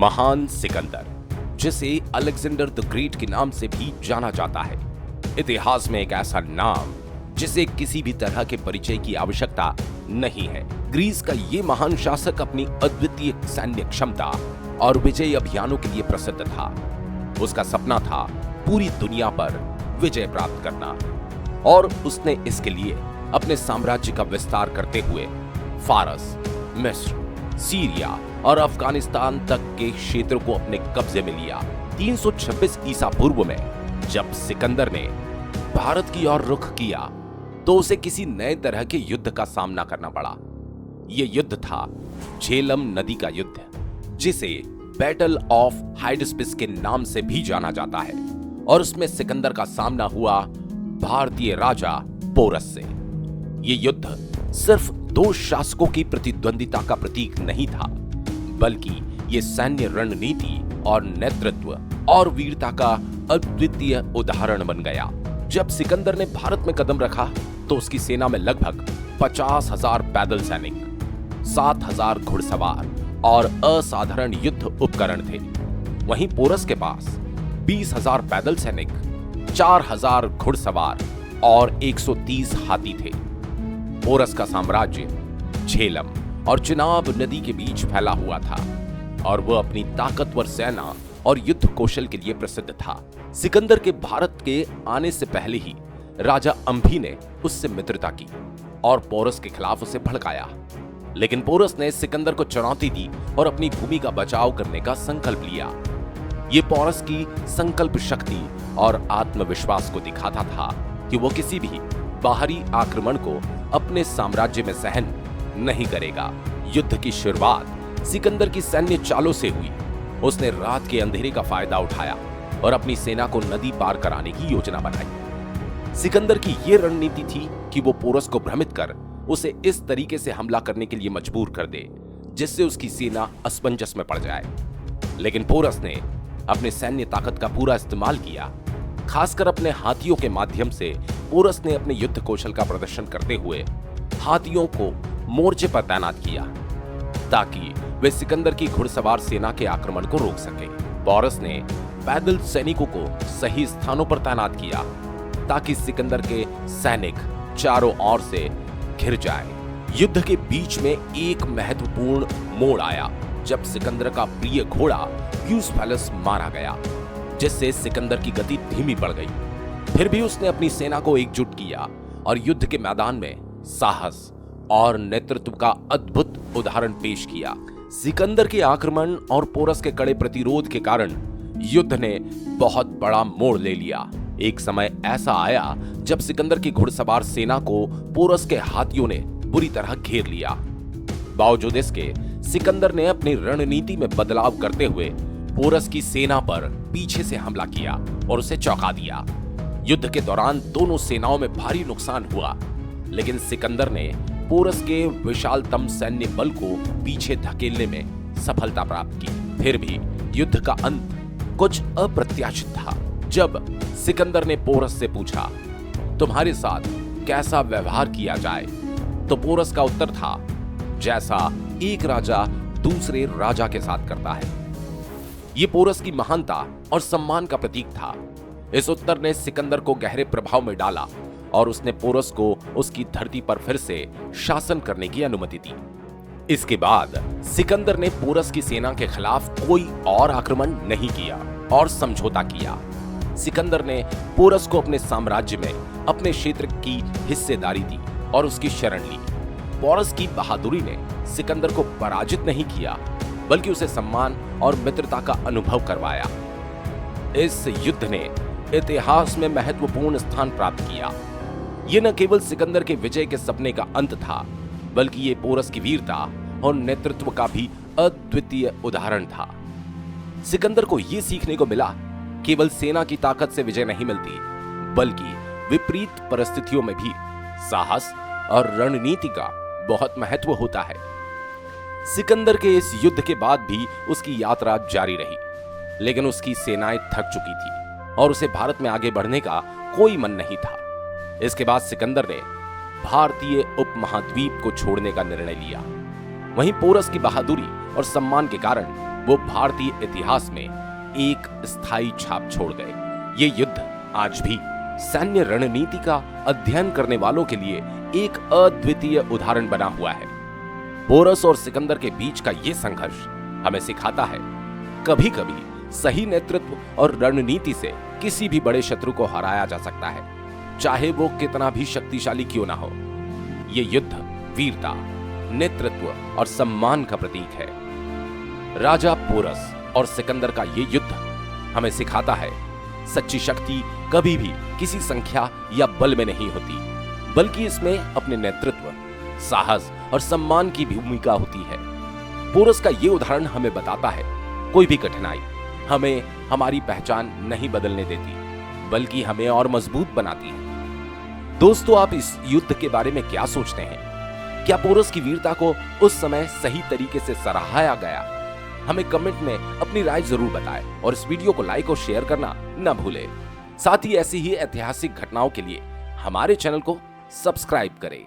महान सिकंदर, जिसे Alexander the great के नाम से भी जाना जाता है, इतिहास में एक ऐसा नाम जिसे किसी भी तरह के परिचय की आवश्यकता नहीं है। ग्रीस का ये महान शासक अपनी अद्वितीय सैन्य क्षमता और विजय अभियानों के लिए प्रसिद्ध था। उसका सपना था पूरी दुनिया पर विजय प्राप्त करना और उसने इसके लिए अपने साम्राज्य का विस्तार करते हुए फारस, मिस्र, सीरिया और अफगानिस्तान तक के क्षेत्र को अपने कब्जे में लिया। 326 ईसा पूर्व में जब सिकंदर ने भारत की ओर रुख किया तो उसे किसी नए तरह के युद्ध का सामना करना पड़ा। यह युद्ध था झेलम नदी का युद्ध, जिसे बैटल ऑफ हाइडेस्पिस के नाम से भी जाना जाता है, और उसमें सिकंदर का सामना हुआ भारतीय राजा पोरस से। यह युद्ध सिर्फ दो शासकों की प्रतिद्वंदिता का प्रतीक नहीं था, बल्कि यह सैन्य रणनीति और नेतृत्व और वीरता का अद्वितीय उदाहरण बन गया। जब सिकंदर ने भारत में कदम रखा तो उसकी सेना में लगभग 50,000 पैदल सैनिक, 7,000 घुड़सवार और असाधारण युद्ध उपकरण थे। वहीं पोरस के पास 20,000 पैदल सैनिक, 4,000 घुड़सवार और 130 हाथी थे। पोरस का साम्राज्य झेलम और चिनाब नदी के बीच फैला हुआ था और वह अपनी ताकतवर सेना और युद्ध कौशल के लिए प्रसिद्ध था। सिकंदर के भारत के आने से पहले ही राजा अंभी ने उससे मित्रता की और पोरस के खिलाफ उसे भड़काया, लेकिन पोरस ने सिकंदर को चुनौती दी और अपनी भूमि का बचाव करने का संकल्प लिया। यह पोरस की संकल्प शक्ति और आत्मविश्वास को दिखाता था कि वो किसी भी बाहरी आक्रमण को अपने साम्राज्य में सहन नहीं करेगा। युद्ध की शुरुआत सिकंदर की सैन्य चालों से हुई। उसने रात के अंधेरे का फायदा उठाया और अपनी सेना को नदी पार कराने की योजना बनाई। सिकंदर की यह रणनीति थी कि वो पोरस को भ्रमित कर उसे इस तरीके से हमला करने के लिए मजबूर कर दे जिससे उसकी सेना असमंजस में पड़ जाए। लेकिन पोरस ने अपने सैन्य ताकत का पूरा इस्तेमाल किया। खासकर अपने हाथियों के माध्यम से पोरस ने अपने युद्ध कौशल का प्रदर्शन करते हुए हाथियों को मोर्चे पर तैनात किया ताकि वे सिकंदर की घुड़सवार सेना के आक्रमण को रोक सके। पोरस ने पैदल सैनिकों को सही स्थानों पर तैनात किया ताकि सिकंदर के सैनिक चारों ओर से घिर जाए। युद्ध के बीच में एक महत्वपूर्ण मोड़ आया जब सिकंदर का प्रिय घोड़ा ब्यूसफेलस मारा गया, जिससे सिकंदर की गति धीमी पड़ गई। फिर भी उसने अपनी सेना को एकजुट किया और युद्ध के मैदान में साहस और नेतृत्व का अद्भुत उदाहरण पेश किया। सिकंदर के आक्रमण और पोरस के कड़े प्रतिरोध के कारण युद्ध ने बहुत बड़ा मोड़ ले लिया। एक समय ऐसा आया जब सिकंदर की घुड़सवार सेना को पोरस के हाथियों ने बुरी तरह घेर लिया। बावजूद इसके सिकंदर ने अपनी रणनीति में बदलाव करते हुए पोरस की सेना पर पीछे से हमला किया और उसे चौंका दिया। युद्ध के दौरान दोनों सेनाओं में भारी नुकसान हुआ, लेकिन सिकंदर ने पोरस के विशालतम सैन्य बल को पीछे धकेलने में सफलता प्राप्त की। फिर भी युद्ध का अंत कुछ अप्रत्याशित था। जब सिकंदर ने पोरस से पूछा, तुम्हारे साथ कैसा व्यवहार किया जाए, तो पोरस का उत्तर था, जैसा एक राजा दूसरे राजा के साथ करता है। यह पोरस की महानता और सम्मान का प्रतीक था। इस उत्तर ने सिकंदर को गहरे प्रभाव में डाला और उसने पोरस को उसकी धरती पर फिर से शासन करने की अनुमति दी। इसके बाद सिकंदर ने पोरस की सेना के खिलाफ कोई और आक्रमण नहीं किया और समझौता किया। सिकंदर ने पोरस को अपने साम्राज्य में अपने क्षेत्र की हिस्सेदारी दी और उसकी शरण ली। पोरस की बहादुरी ने सिकंदर को पराजित नहीं किया, बल्कि उसे सम्मान और मित्रता का अनुभव करवाया। इस युद्ध ने इतिहास में महत्वपूर्ण स्थान प्राप्त किया। यह न केवल सिकंदर के विजय के सपने का अंत था, बल्कि ये पोरस की वीरता और नेतृत्व का भी अद्वितीय उदाहरण था। सिकंदर को यह सीखने को मिला, केवल सेना की ताकत से विजय नहीं मिलती, बल्कि विपरीत परिस्थितियों में भी साहस और रणनीति का बहुत महत्व होता है। सिकंदर के इस युद्ध के बाद भी उसकी यात्रा जारी रही, लेकिन उसकी सेनाएं थक चुकी थी और उसे भारत में आगे बढ़ने का कोई मन नहीं था। इसके बाद सिकंदर ने भारतीय उपमहाद्वीप को छोड़ने का निर्णय लिया। वहीं पोरस की बहादुरी और सम्मान के कारण वो भारतीय इतिहास में एक स्थायी छाप छोड़ गए। ये युद्ध आज भी सैन्य रणनीति का अध्ययन करने वालों के लिए एक अद्वितीय उदाहरण बना हुआ है। पोरस और सिकंदर के बीच का ये संघर्ष हमें सिखाता है, कभी कभी सही नेतृत्व और रणनीति से किसी भी बड़े शत्रु को हराया जा सकता है, चाहे वो कितना भी शक्तिशाली क्यों ना हो। ये युद्ध वीरता, नेतृत्व और सम्मान का प्रतीक है। राजा पोरस और सिकंदर का ये युद्ध हमें सिखाता है, सच्ची शक्ति कभी भी किसी संख्या या बल में नहीं होती, बल्कि इसमें अपने नेतृत्व, साहस और सम्मान की भूमिका होती है। पोरस का ये उदाहरण हमें बताता है, कोई भी कठिनाई हमें हमारी पहचान नहीं बदलने देती, बल्कि हमें और मजबूत बनाती है। दोस्तों, आप इस युद्ध के बारे में क्या सोचते हैं? क्या पोरस की वीरता को उस समय सही तरीके से सराहाया गया? हमें कमेंट में अपनी राय जरूर बताएं और इस वीडियो को लाइक और शेयर करना न भूलें। साथ ही ऐसी ही ऐतिहासिक घटनाओं के लिए हमारे चैनल को सब्सक्राइब करें।